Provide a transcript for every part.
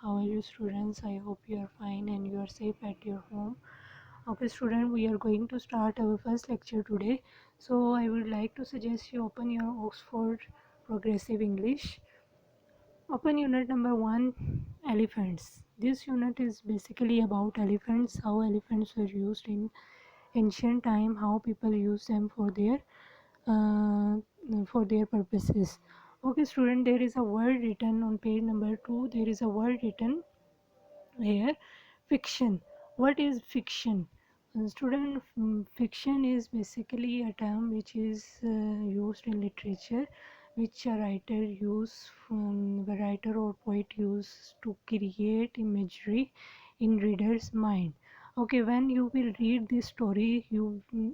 How are you, students? I hope you are fine and you are safe at your home. Okay, student, we are going to start our first lecture today. So I would like to suggest you open your Oxford Progressive English. Open unit number 1, elephants. This unit is basically about elephants, how elephants were used in ancient time, how people use them uh, for their purposes. Okay, student, there is a word written on page number 2. There is a word written here, fiction. What is fiction? Student, fiction is basically a term which is used in literature, which a writer or poet use to create imagery in reader's mind. Okay, when you will read this story,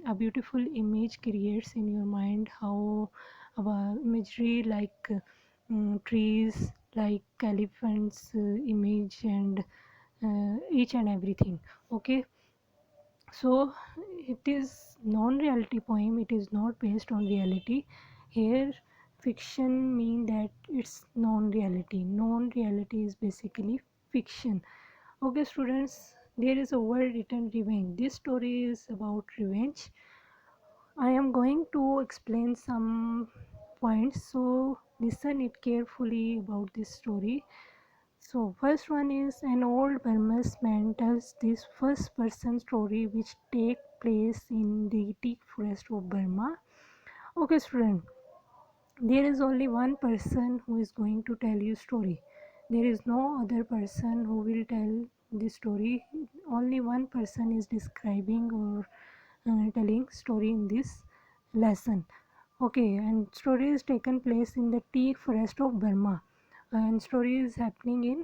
a beautiful image creates in your mind, how imagery like trees, like elephants image, and each and everything. Okay, so it is non-reality poem, it is not based on reality. Here fiction mean that it's non-reality. Non-reality is basically fiction. Okay, students, there is a word written, revenge. This story is about revenge. I am going to explain some points, so listen it carefully about this story. So first one is, an old Burmese man tells this first person story which take place in the teak forest of Burma. Okay, student, there is only one person who is going to tell you story. There is no other person who will tell the story. Only one person is describing or telling story in this lesson. Okay, and story is taken place in the teak forest of Burma, and story is happening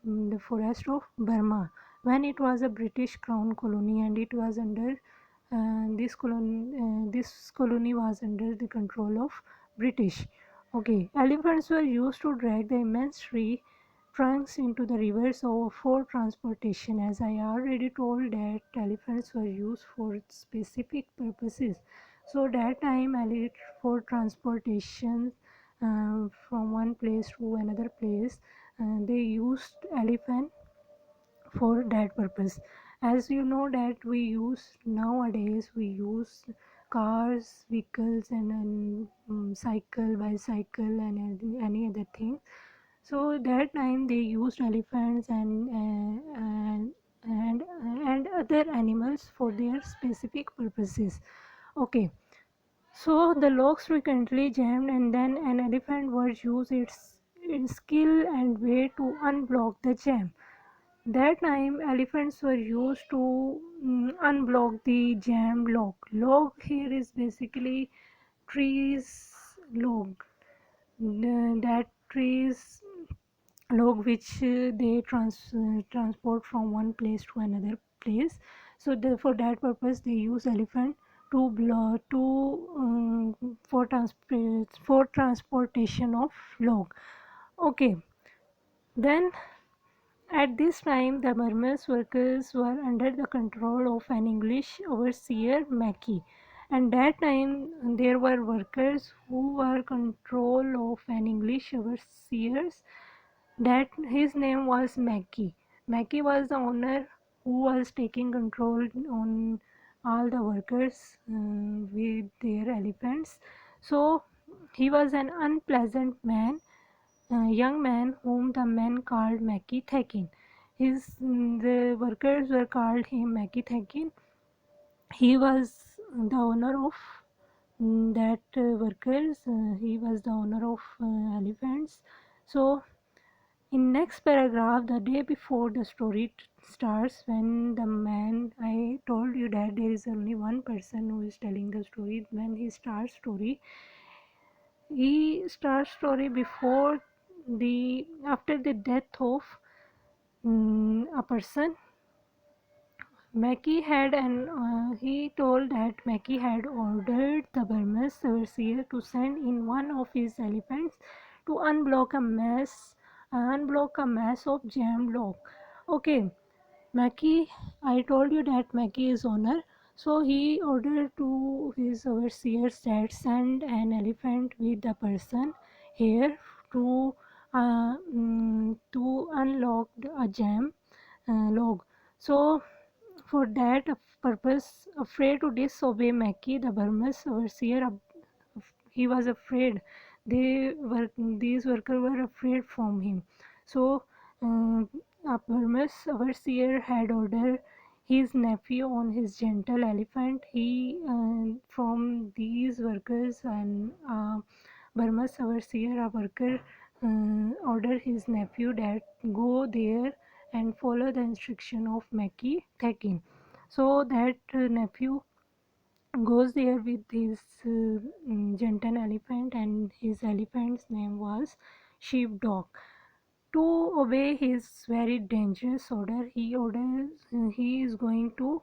in the forest of Burma when it was a British crown colony, and it was under this colony was under the control of British. Okay, elephants were used to drag the immense tree trunks into the rivers for transportation. As I already told that elephants were used for specific purposes. So that time for transportation from one place to another place, they used elephant for that purpose. As you know that we use nowadays, we use cars, vehicles, and cycle, bicycle, and any other thing. So that time they used elephants and other animals for their specific purposes. Okay, so the locks frequently jammed, and then an elephant was used its skill and weight to unblock the jam. That time elephants were used to unblock the jam log. Log here is basically trees log. That trees log which they transport from one place to another place. So for that purpose they use elephant to blow to for transportation of log. Okay, then at this time, the Burmese workers were under the control of an English overseer, Mackey. And that time, there were workers who were control of an English overseers. That his name was Mackey. Mackey was the owner who was taking control on all the workers with their elephants. So he was an unpleasant man, young man whom the men called Mackie Thakin. The workers were called him Mackie Thakin. He was the owner of that workers. He was the owner of elephants. So in next paragraph, the day before the story starts, when the man, I told you that there is only one person who is telling the story. When he starts story before the after the death of a person. Mackey had he told that Mackey had ordered the Burmese overseer to send in one of his elephants to unblock a mass of jam log. Okay, Mackey, I told you that Mackey is owner, so he ordered to his overseers that send an elephant with the person here to to unlock a jam log. So for that purpose, afraid to disobey Mackie, the Burmese overseer, he was afraid. These workers were afraid from him. So a Burmese overseer had ordered his nephew on his gentle elephant. He from these workers and Burmese overseer, a worker ordered his nephew that go there and follow the instruction of Mackie Thekin. So that nephew goes there with his jantan elephant, and his elephant's name was Sheepdog. To obey his very dangerous order, he is going to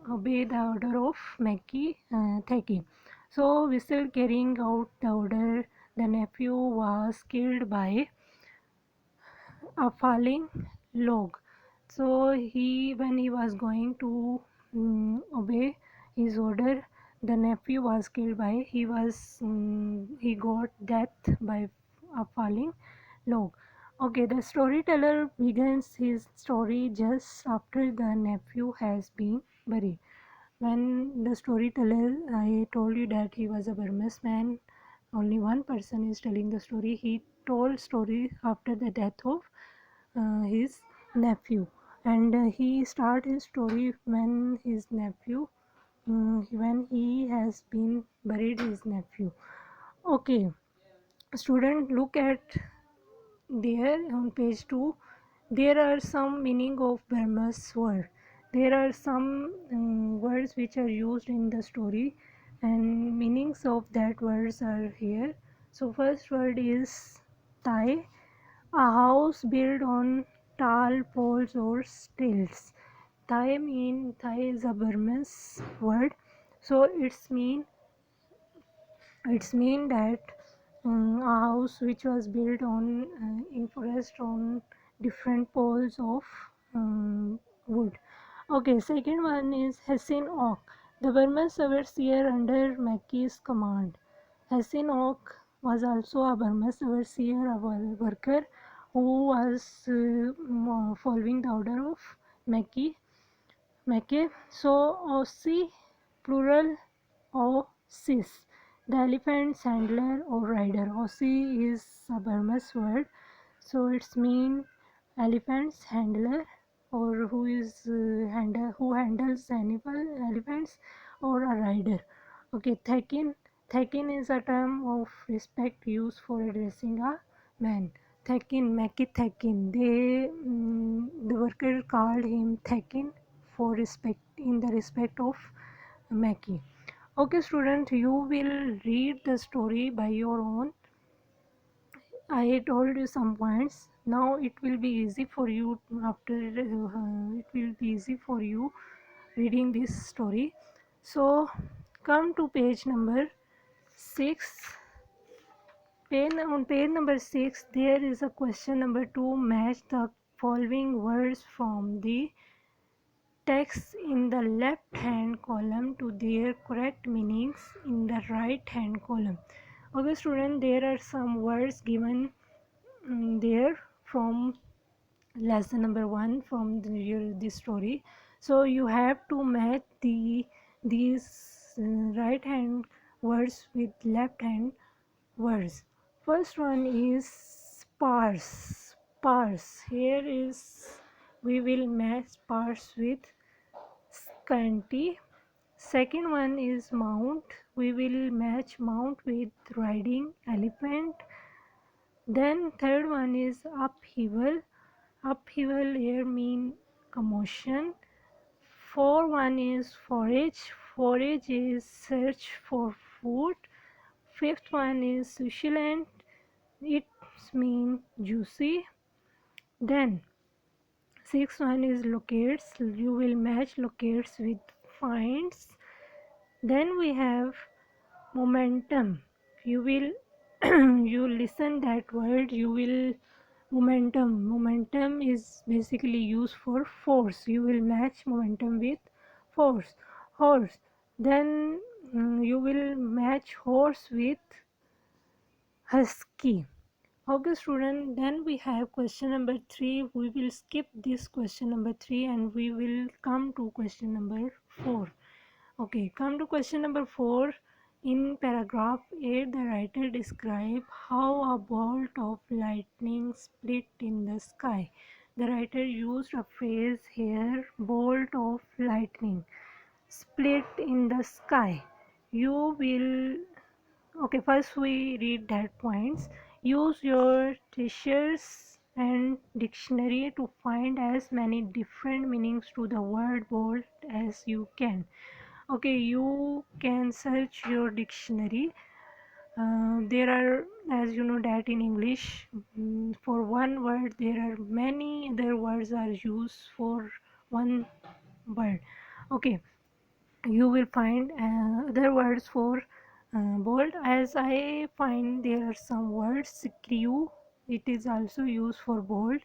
obey the order of Mackie Theki. So, while carrying out the order, the nephew was killed by a falling log. So when he was going to obey his order, the nephew was killed by he got death by a falling log. Okay, the storyteller begins his story just after the nephew has been buried. When the storyteller, I told you that he was a Burmese man, only one person is telling the story. He told story after the death of his nephew, and he start his story when his nephew when he has been buried his nephew. Okay, student, look at there on page 2. There are some meaning of Burmese word. There are some words which are used in the story, and meanings of that words are here. So first word is Thai, a house built on tall poles or stilts. Thai is a Burmese word, so it's mean that a house which was built on in forest on different poles of wood. Okay, second one is Hassin Oak, the Burmese overseer under Mackey's command. Hassin Oak was also a Burmese overseer, a worker who was following the order of Mackey. So Aussie plural Ossis, the elephant's handler or rider. Aussie is a Burmese word, so it's mean elephant's handler, or who handles elephants, or a rider. Okay, Thekin is a term of respect used for addressing a man. Thekin, Mackie Thekin. The worker called him Thekin for respect, in the respect of Mackie. Okay, student, you will read the story by your own. I told you some points. Now it will be easy for you after it will be easy for you reading this story. So come to page number 6. On page number 6, there is a question number 2. Match the following words from the text in the left hand column to their correct meanings in the right hand column. Okay, student, there are some words given there from lesson number 1 from this story. So you have to match these right hand words with left hand words. First one is sparse. Sparse. Here is, we will match sparse with scanty. Second one is mount. We will match mount with riding elephant. Then third one is upheaval. Upheaval here mean commotion. Fourth one is forage. Forage is search for food. Fifth one is succulent. It means juicy. Then sixth one is locates. You will match locates with finds. Then we have momentum. You will you listen that word, you will momentum is basically used for force. You will match momentum with force. Horse. Then you will match horse with husky. Okay, student, then we have question number 3. We will skip this question number 3 and we will come to question number 4. Okay, come to question number 4. In paragraph 8, the writer describe how a bolt of lightning split in the sky. The writer used a phrase here, bolt of lightning, split in the sky. You will, okay, first we read that points. Use your teachers and dictionary to find as many different meanings to the word bolt as you can. Okay, you can search your dictionary. There are, as you know, that in English, for one word there are many other words are used for one word. Okay, you will find other words for bolt. As I find, there are some words. Screw, it is also used for bolt.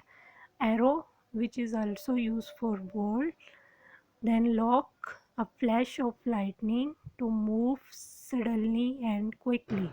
Arrow, which is also used for bolt. Then lock, a flash of lightning, to move suddenly and quickly.